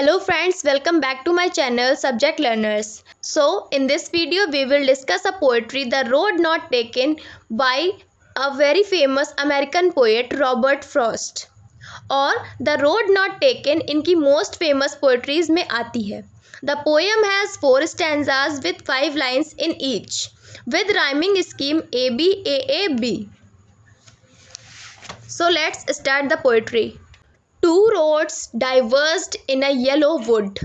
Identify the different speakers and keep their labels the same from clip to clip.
Speaker 1: Hello friends, welcome back to my channel Subject Learners. So in this video we will discuss a poetry, The Road Not Taken, by a very famous American poet Robert Frost. और The Road Not Taken इनकी most famous poetries में आती है. The poem has 4 stanzas with 5 lines in each, with rhyming scheme AB AAB. So let's start the poetry. Two roads diverged in a yellow wood,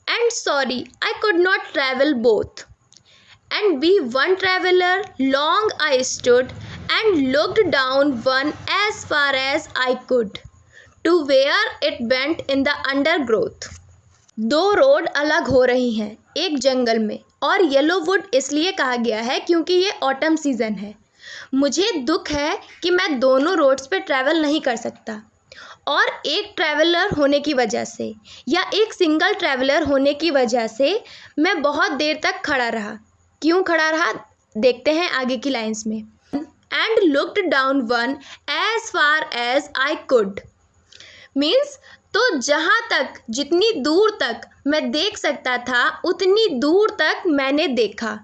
Speaker 1: and sorry, I could not travel both. And be one traveler, long I stood, and looked down one as far as I could, to where it bent in the undergrowth. दो road अलग हो रही हैं एक जंगल में, और yellow would इसलिए कहा गया है क्योंकि ये ऑटम सीज़न है. मुझे दुख है कि मैं दोनों रोड्स पे ट्रैवल नहीं कर सकता, और एक ट्रैवलर होने की वजह से या एक सिंगल ट्रैवलर होने की वजह से मैं बहुत देर तक खड़ा रहा. क्यों खड़ा रहा देखते हैं आगे की लाइंस में. And looked down one as far as I could means, तो जहाँ तक जितनी दूर तक मैं देख सकता था उतनी दूर तक मैंने देखा,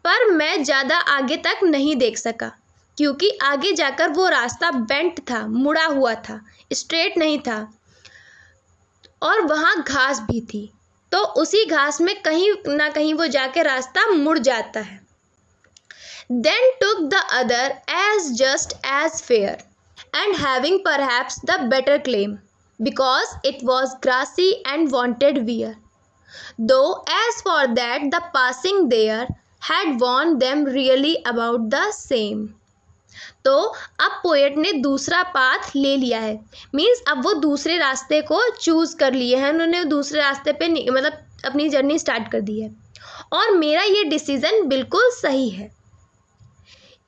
Speaker 1: पर मैं ज़्यादा आगे तक नहीं देख सका क्योंकि आगे जाकर वो रास्ता बेंट था, मुड़ा हुआ था, स्ट्रेट नहीं था, और वहाँ घास भी थी. तो उसी घास में कहीं ना कहीं वो जाके रास्ता मुड़ जाता है. Then took the other as just as fair, and having perhaps the better claim, because it was grassy and wanted wear, though as for that the passing there had warned them really about the same. तो अब poet ने दूसरा path ले लिया है, means अब वो दूसरे रास्ते को चूज़ कर लिए हैं, उन्होंने दूसरे रास्ते पे मतलब अपनी जर्नी स्टार्ट कर दी है, और मेरा ये डिसीज़न बिल्कुल सही है.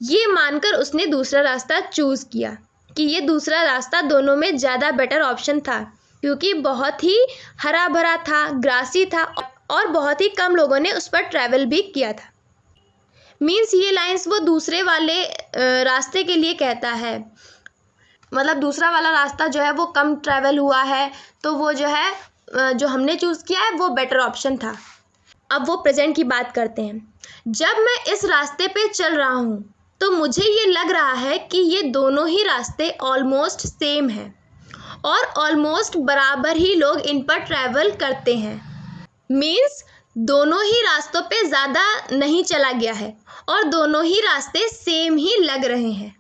Speaker 1: ये मानकर उसने दूसरा रास्ता चूज़ किया कि ये दूसरा रास्ता दोनों में ज़्यादा बेटर ऑप्शन था क्योंकि बहुत ही हरा भरा था, ग्रासी था, और बहुत ही कम लोगों ने उस पर ट्रैवल भी किया था. मीन्स ये लाइंस वो दूसरे वाले रास्ते के लिए कहता है, मतलब दूसरा वाला रास्ता जो है वो कम ट्रैवल हुआ है, तो वो जो है जो हमने चूज़ किया है वो बेटर ऑप्शन था. अब वो प्रेजेंट की बात करते हैं. जब मैं इस रास्ते पे चल रहा हूँ तो मुझे ये लग रहा है कि ये दोनों ही रास्ते ऑलमोस्ट सेम हैं और ऑलमोस्ट बराबर ही लोग इन पर ट्रैवल करते हैं. मीन्स दोनों ही रास्तों पे ज़्यादा नहीं चला गया है और दोनों ही रास्ते सेम ही लग रहे हैं.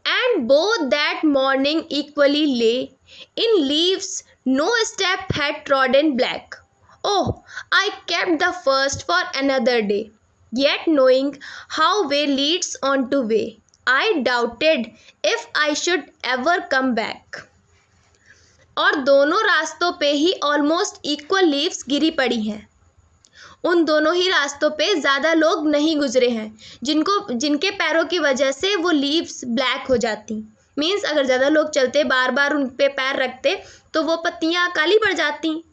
Speaker 1: And both that morning equally lay in leaves, no step had trodden black. Oh, I kept the first for another day, yet knowing how way leads on to way, I doubted if I should ever come back. और दोनों रास्तों पे ही almost equal leaves गिरी पड़ी हैं. उन दोनों ही रास्तों पे ज़्यादा लोग नहीं गुजरे हैं जिनके पैरों की वजह से वो लीव्स ब्लैक हो जाती. मीन्स अगर ज़्यादा लोग चलते, बार बार उन पे पैर रखते तो वो पत्तियाँ काली पड़ जाती,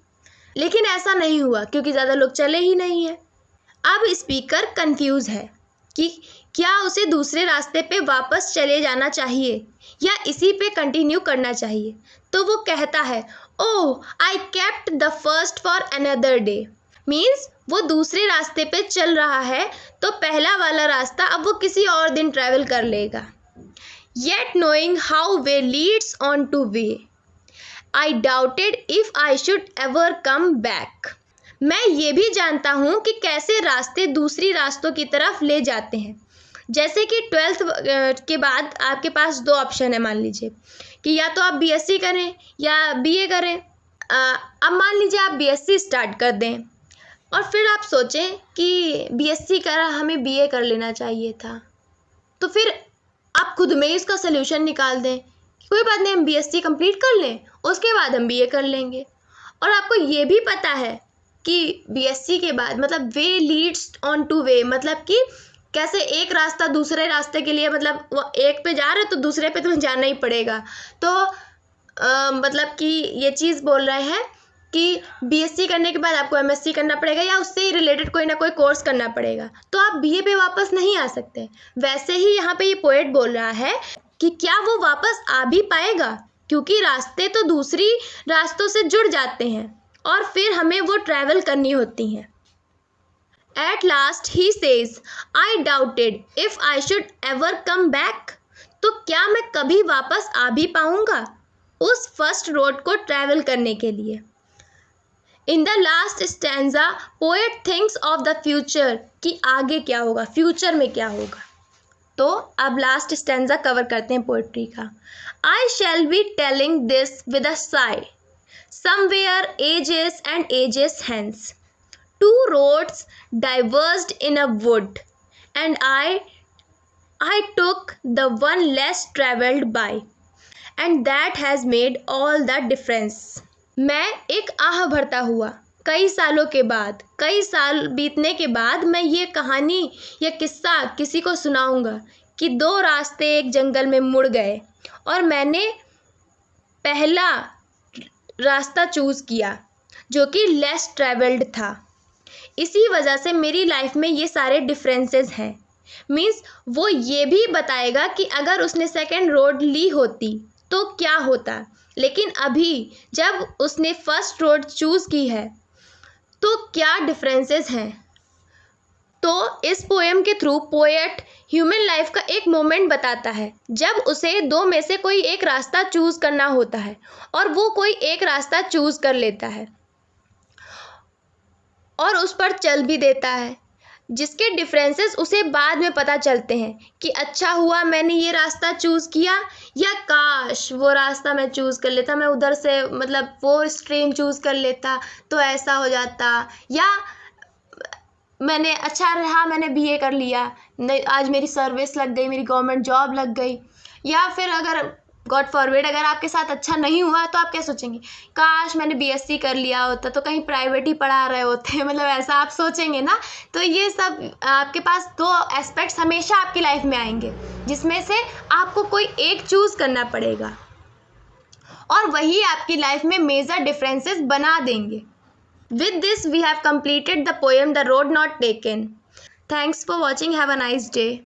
Speaker 1: लेकिन ऐसा नहीं हुआ क्योंकि ज़्यादा लोग चले ही नहीं हैं. अब स्पीकर कंफ्यूज है कि क्या उसे दूसरे रास्ते पे वापस चले जाना चाहिए या इसी पे कंटिन्यू करना चाहिए. तो वो कहता है, oh, I kept the first for another day. Means वो दूसरे रास्ते पे चल रहा है तो पहला वाला रास्ता अब वो किसी और दिन ट्रैवल कर लेगा. Yet knowing how way leads on to way, I doubted if I should ever come back. मैं ये भी जानता हूँ कि कैसे रास्ते दूसरी रास्तों की तरफ ले जाते हैं. जैसे कि 12th के बाद आपके पास 2 ऑप्शन है. मान लीजिए कि या तो आप BSc करें या BA करें. अब मान लीजिए आप BSc स्टार्ट कर दें और फिर आप सोचें कि BSc करा, हमें BA कर लेना चाहिए था, तो फिर आप खुद में ही इसका सल्यूशन निकाल दें कि कोई बात नहीं, हम BSc कंप्लीट कर लें, उसके बाद हम BA कर लेंगे. और आपको ये भी पता है कि BSc के बाद मतलब वे लीड्स ऑन टू वे, मतलब कि कैसे एक रास्ता दूसरे रास्ते के लिए, मतलब वो एक पे जा रहे तो दूसरे पे तुम्हें जाना ही पड़ेगा. तो मतलब कि ये चीज़ बोल रहे हैं कि BSc करने के बाद आपको MSc करना पड़ेगा या उससे ही रिलेटेड कोई ना कोई कोर्स करना पड़ेगा, तो आप BA पे वापस नहीं आ सकते. वैसे ही यहाँ पे ये पोएट बोल रहा है कि क्या वो वापस आ भी पाएगा क्योंकि रास्ते तो दूसरी रास्तों से जुड़ जाते हैं. और फिर हमें वो ट्रैवल करनी होती हैं। At last he says, I doubted if I should ever come back. तो क्या मैं कभी वापस आ भी पाऊंगा उस फर्स्ट रोड को ट्रैवल करने के लिए। In the last stanza poet thinks of the future, कि आगे क्या होगा, फ्यूचर में क्या होगा। तो अब लास्ट स्टैंजा कवर करते हैं पोएट्री का। I shall be telling this with a sigh, somewhere ages and ages hence, two roads diverged in a wood, and I took the one less traveled by, and that has made all the difference. मैं एक आह भरता हुआ कई सालों के बाद, कई साल बीतने के बाद मैं ये कहानी या किस्सा किसी को सुनाऊंगा कि दो रास्ते एक जंगल में मुड़ गए और मैंने पहला रास्ता चूज़ किया जो कि लेस ट्रैवल्ड था। इसी वजह से मेरी लाइफ में ये सारे डिफरेंसेस हैं। मीन्स वो ये भी बताएगा कि अगर उसने सेकंड रोड ली होती तो क्या होता, लेकिन अभी जब उसने फर्स्ट रोड चूज़ की है तो क्या डिफरेंसेस हैं। तो इस पोएम के थ्रू पोएट ह्यूमन लाइफ का एक मोमेंट बताता है जब उसे दो में से कोई एक रास्ता चूज़ करना होता है और वो कोई एक रास्ता चूज़ कर लेता है और उस पर चल भी देता है, जिसके डिफरेंसेस उसे बाद में पता चलते हैं कि अच्छा हुआ मैंने ये रास्ता चूज़ किया, या काश वो रास्ता मैं चूज़ कर लेता, मैं उधर से मतलब वो स्ट्रीम चूज़ कर लेता तो ऐसा हो जाता, या मैंने अच्छा रहा मैंने बीए कर लिया, नहीं आज मेरी सर्विस लग गई, मेरी गवर्नमेंट जॉब लग गई। या फिर अगर गॉड फॉरवर्ड अगर आपके साथ अच्छा नहीं हुआ तो आप क्या सोचेंगे, काश मैंने बीएससी कर लिया होता तो कहीं प्राइवेट ही पढ़ा रहे होते, मतलब ऐसा आप सोचेंगे ना। तो ये सब आपके पास दो एस्पेक्ट्स हमेशा आपकी लाइफ में आएंगे जिसमें से आपको कोई एक चूज़ करना पड़ेगा और वही आपकी लाइफ में मेजर डिफरेंसेस बना देंगे। With this we have completed the poem The Road Not Taken. Thanks for watching. Have a nice day.